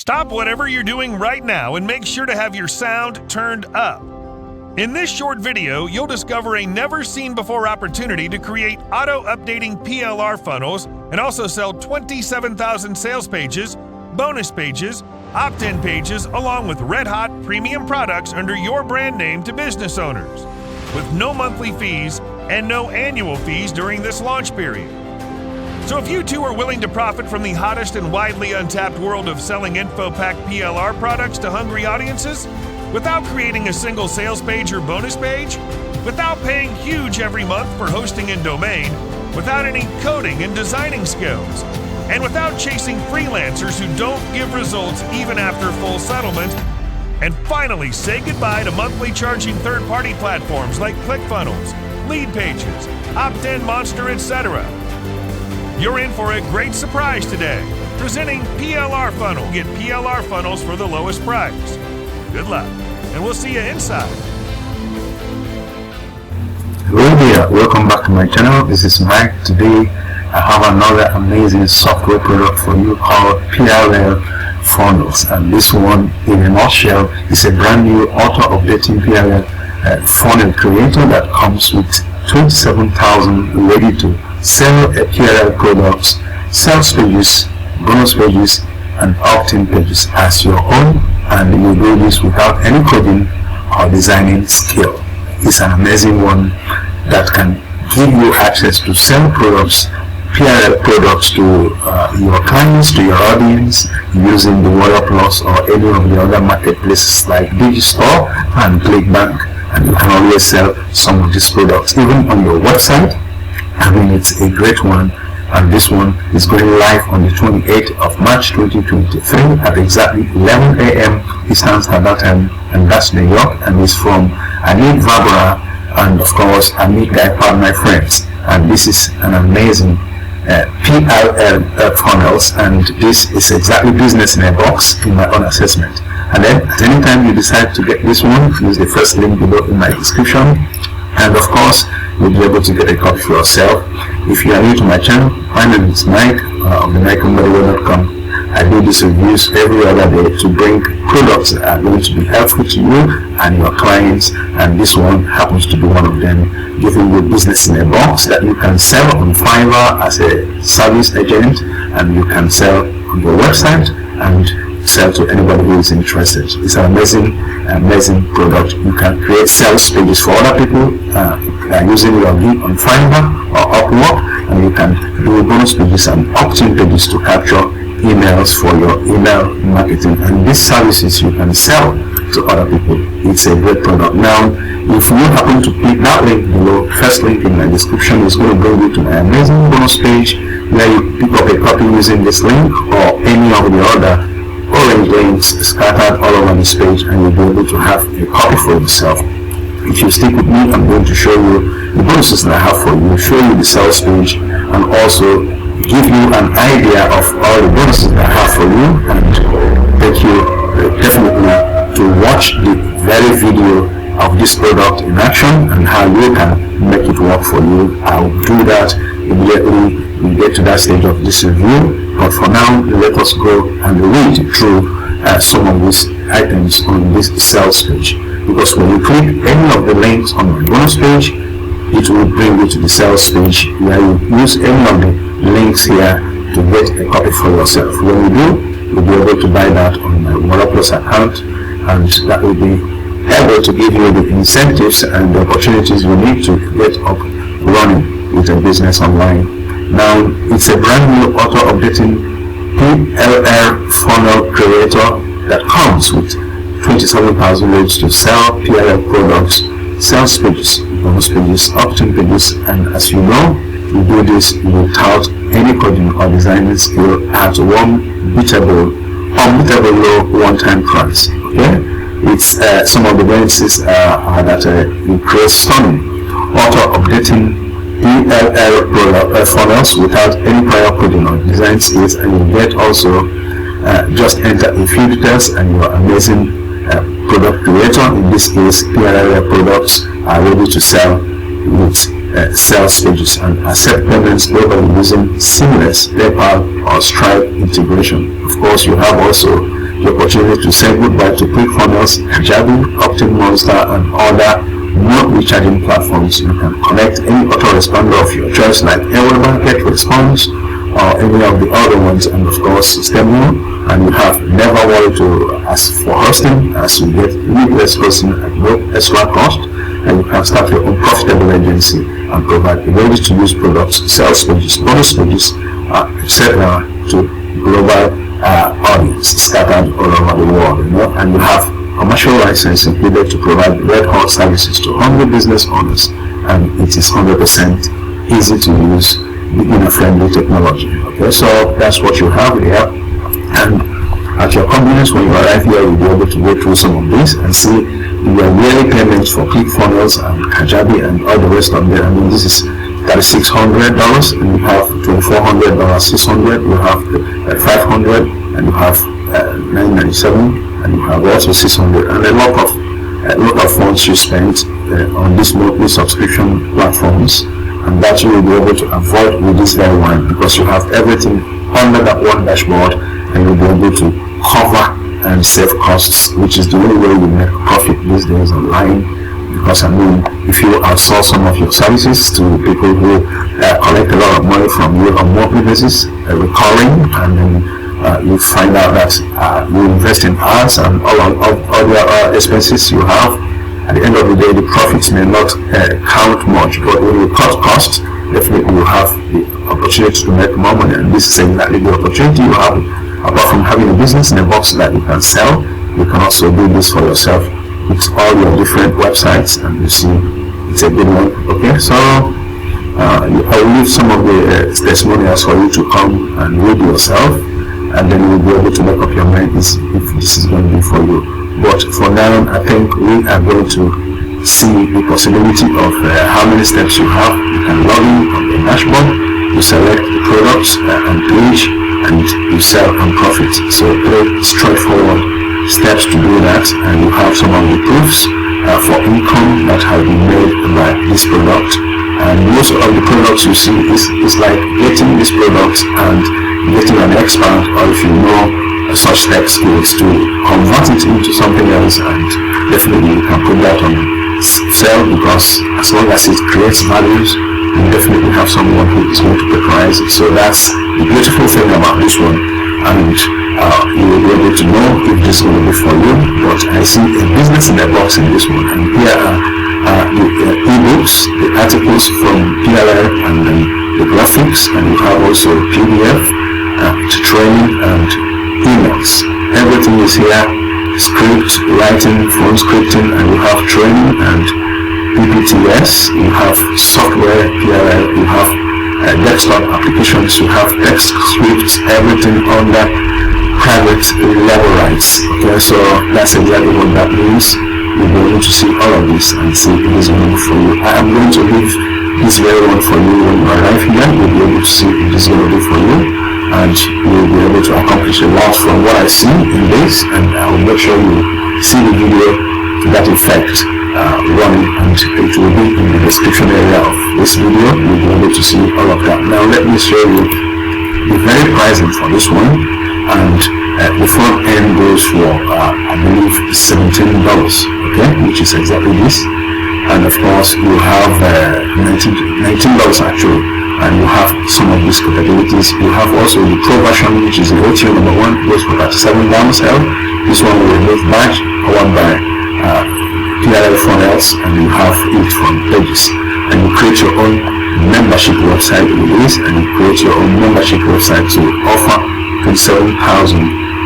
Stop whatever you're doing right now and make sure to have your sound turned up. In this short video, you'll discover a never-seen-before opportunity to create auto-updating PLR funnels and also sell 27,000 sales pages, bonus pages, opt-in pages, along with red-hot premium products under your brand name to business owners, with no monthly fees and no annual fees during this launch period. So if you too are willing to profit from the hottest and widely untapped world of selling info-packed PLR products to hungry audiences, without creating a single sales page or bonus page, without paying huge every month for hosting and domain, without any coding and designing skills, and without chasing freelancers who don't give results even after full settlement, and finally say goodbye to monthly charging third-party platforms like ClickFunnels, Leadpages, Opt-in Monster, etc. You're in for a great surprise today. Presenting PLR Funnel. Get PLR Funnels for the lowest price. Good luck, and we'll see you inside. Hello there, welcome back to my channel. This is Mike. Today I have another amazing software product for you called PLR Funnels, and this one in a nutshell is a brand new auto-updating PLR funnel creator that comes with 27,000 ready to sell PLR products, sales pages, bonus pages, and opt-in pages as your own, and you do this without any coding or designing skill. It's an amazing one that can give you access to sell products, PLR products to your clients, to your audience, using the Word Plus or any of the other marketplaces like Digistore and ClickBank, and you can always sell some of these products even on your website. I mean, it's a great one, and this one is going live on the 28th of March 2023 at exactly 11 a.m. Eastern Standard Time, and that's New York, and it's from Anik Vabra and of course Anik Daipa, my friends. And this is an amazing PLR Funnels, and this is exactly business in a box in my own assessment. And then at any time you decide to get this one, use the first link below in my description, and of course you'll be able to get a copy for yourself. If you are new to my channel, my name is Mike of the Mbadiwe.com. I do these reviews every other day to bring products that are going to be helpful to you and your clients, and this one happens to be one of them, giving you business in a box that you can sell on Fiverr as a service agent, and you can sell on your website and sell to anybody who is interested. It's an amazing product. You can create sales pages for other people using your link on Fiverr or Upwork, and you can do bonus pages and opt-in pages to capture emails for your email marketing, and these services you can sell to other people. It's a great product. Now, if you happen to click that link below, first link in my description is going to bring you to my amazing bonus page where you pick up a copy using this link or any of the other orange links scattered all over this page, and you'll be able to have a copy for yourself. If you stick with me, I'm going to show you the bonuses that I have for you, show you the sales page, and also give you an idea of all the bonuses that I have for you, and take you definitely to watch the very video of this product in action and how you can make it work for you. I'll do that immediately we get to that stage of this review, but for now let us go and read through some of these items on this sales page, because when you click any of the links on my bonus page, it will bring you to the sales page where you use any of the links here to get a copy for yourself. When you do, you'll be able to buy that on my Word Plus account, and that will be able to give you the incentives and the opportunities you need to get up running with a business online. Now, it's a brand new auto-updating PLR funnel creator that comes with 27,000 ways to sell PLR products, sales pages, bonus pages, opt-in pages, and as you know, you do this without any coding or designing skill at unbeatable low one-time price. Okay, it's some of the benefits are that you create stunning auto-updating PLR product funnels without any prior coding or design skills, and you get also just enter a few details and your amazing product creator, in this case PLR Products, are ready to sell with sales pages and accept payments globally using seamless PayPal or Stripe integration. Of course, you have also the opportunity to say goodbye to ClickFunnels, Kajabi, Optin Monster, and other non-recharging platforms. You can connect any autoresponder of your choice like Aweber, Getresponse, or any of the other ones, and of course Sendiio, and you have never worry to ask for hosting, as you get needless hosting at no extra cost, and you can start your own profitable agency and provide ready-to-use products, sales pages, bonus pages, etc. to global audience scattered all over the world, and you have commercial license included to provide red hot services to hungry business owners, and it is 100% easy to use, beginner-friendly technology. Okay, so that's what you have here, and at your convenience, when you arrive here, you'll be able to go through some of this and see your yearly payments for ClickFunnels and Kajabi and all the rest of them. I mean, this is $3,600, and you have $2,400, $600, you have $500, and you have $997, and you have also $600, and a lot of funds you spent on these monthly subscription platforms, and that you will be able to avoid with this very one, because you have everything under that one dashboard, and you'll be able to cover and save costs, which is the only way you make profit these days online. Because I mean, if you outsource some of your services to people who collect a lot of money from you on a monthly basis, recurring, and then you find out that you invest in ads and all the expenses you have, at the end of the day, the profits may not count much, but when you cut costs, definitely you have the opportunity to make more money, and this is exactly the opportunity you have. Apart from having a business in a box that you can sell, you can also do this for yourself with all your different websites, and you see it's a good one. Okay, so I will leave some of the testimonials for you to come and read yourself, and then you'll be able to make up your mind if this is going to be for you. But for now, I think we are going to see the possibility of how many steps you have. You can log in on the dashboard, you select the products and page, and you sell and profit. So 3 straightforward steps to do that, and you have some of the proofs for income that have been made by this product. And most of the products you see is like getting this product and getting an expert, or if you know such tech skills, to convert it into something else, and definitely you can put that on sale, because as long as it creates values, you definitely have someone who is going to patronize it. So that's the beautiful thing about this one, and you will be able to know if this is going to be for you. But I see a business in a box in this one, and here are the ebooks, the articles from PLR, and then the graphics, and you have also PDF, training, and emails. Everything is here: script writing, phone scripting, and you have training and PPTS, you have software, PLR, you have desktop applications, you have text scripts, everything under private level rights. Okay, so that's exactly what that means. You'll be able to see all of this and see if it is going to be for you. I am going to leave this very one for you when you arrive here. You'll be able to see if it is going to be for you, and you'll be able to accomplish a lot from what I see in this, and I will make sure you see the video to that effect running, and it will be in the description area of this video. You'll be able to see all of that. Now let me show you the very pricing for this one, and the front end goes for I believe $17, okay, which is exactly this. And of course you have $19 actually, and you have some of these capabilities. You have also the Pro version, which is the OTO number 1, goes for $37. This one will remove badge powered by PLR Funnels, and you have it from Pages, and you create your own membership website with this, and you create your own membership website to offer 27,000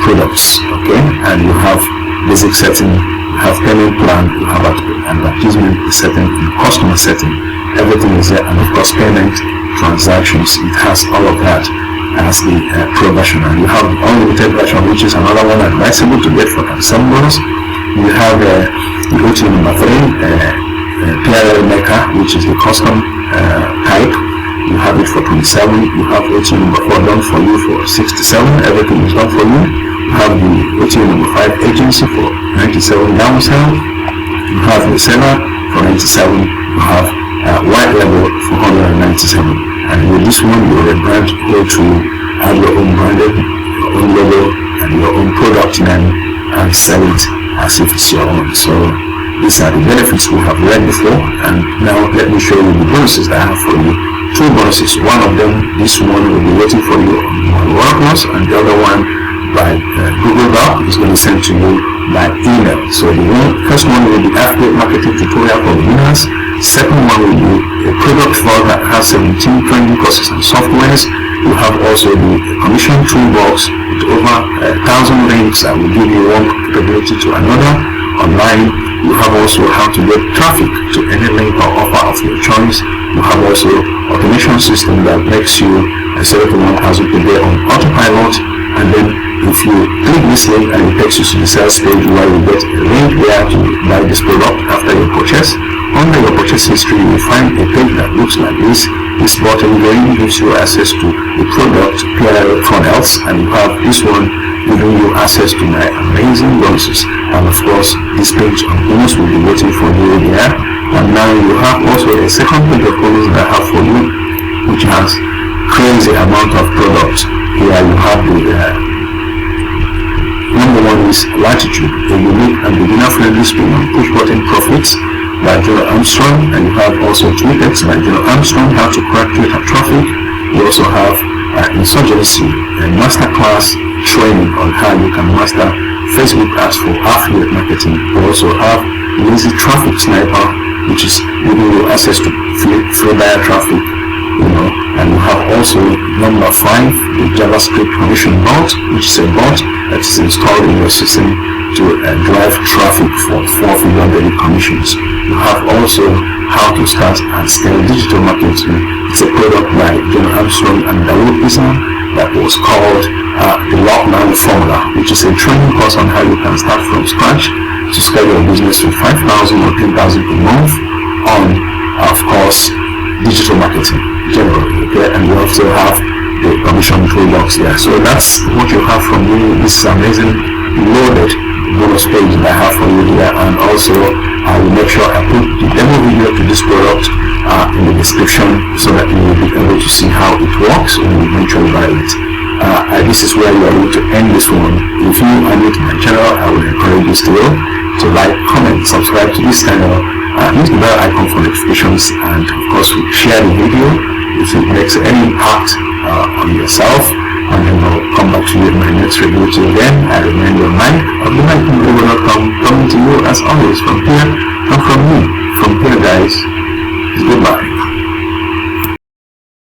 products. Okay, and you have basic setting, you have payment plan, you have advertisement setting, and customer setting. Everything is there, and of course payment transactions. It has all of that as the Pro version, and you have the unlimited version, which is another one advisable to get for $37. You have the OT number 3, PLR Maker, which is the custom type. You have it for 27. You have OT number 4 done for you for 67. Everything is done for you. You have the OT number 5 agency for 97 downsell. You have the seller for 97. You have white level for 197. And with this one, you will rebrand, go to have your own branded, your own logo, and your own product name and sell it as if it's your own. So these are the benefits we have read before, and now let me show you the bonuses that I have for you. Two bonuses. One of them, this one will be waiting for you on WordPress, and the other one by Google Doc is going to send to you by email. So the first one will be affiliate marketing tutorial for beginners. Second one will be a product file that has 17 training courses and softwares. You have also the commission toolbox with over 1,000 links that will give you one capability to another online. You have also how to get traffic to any link or offer of your choice. You have also automation system that makes you set up 1,000 per day on autopilot, and then if you click this link and it takes you to the sales page where you get a link there to buy this product after your purchase. Under your purchase history, you will find a page that looks like this. This button really gives you access to the product PLR Funnels, and you have this one giving you access to my amazing bonuses. And of course, this page of bonus will be waiting for you there. And now you have also a second page of bonus that I have for you, which has crazy amount of products. Here you have the number one is Latitude, a unique and beginner-friendly spin on push button profits by John Armstrong, and you have also Tweeters by John Armstrong, how to crack Twitter traffic. You also have Insurgency, a masterclass training on how you can master Facebook ads for affiliate marketing. You also have Lazy Traffic Sniper, which is giving you access to free buyer traffic, and you have also number 5, the JavaScript permission bot, which is a bot that is installed in your system to drive traffic for 4-figure daily commissions. You have also how to start and scale digital marketing. It's a product by John Armstrong and Dawood Islam that was called the Lockdown Formula, which is a training course on how you can start from scratch to scale your business with 5,000 or 10,000 per month on, of course, digital marketing generally. Okay? And you also have the commission toolbox there. So that's what you have from me. This is amazing loaded bonus page that I have for you here, and also I will make sure I put the demo video to this product in the description so that you will be able to see how it works when you eventually buy it. This is where you are going to end this one. If you are new to my channel, I would encourage you still to like, comment, subscribe to this channel, hit the bell icon for notifications, and of course share the video if it makes any impact on yourself. And then I'll come back to you in my next review. Till then, I remain your Mike of the Mailchimp.com, coming to you as always from here and from me. From here, guys, goodbye.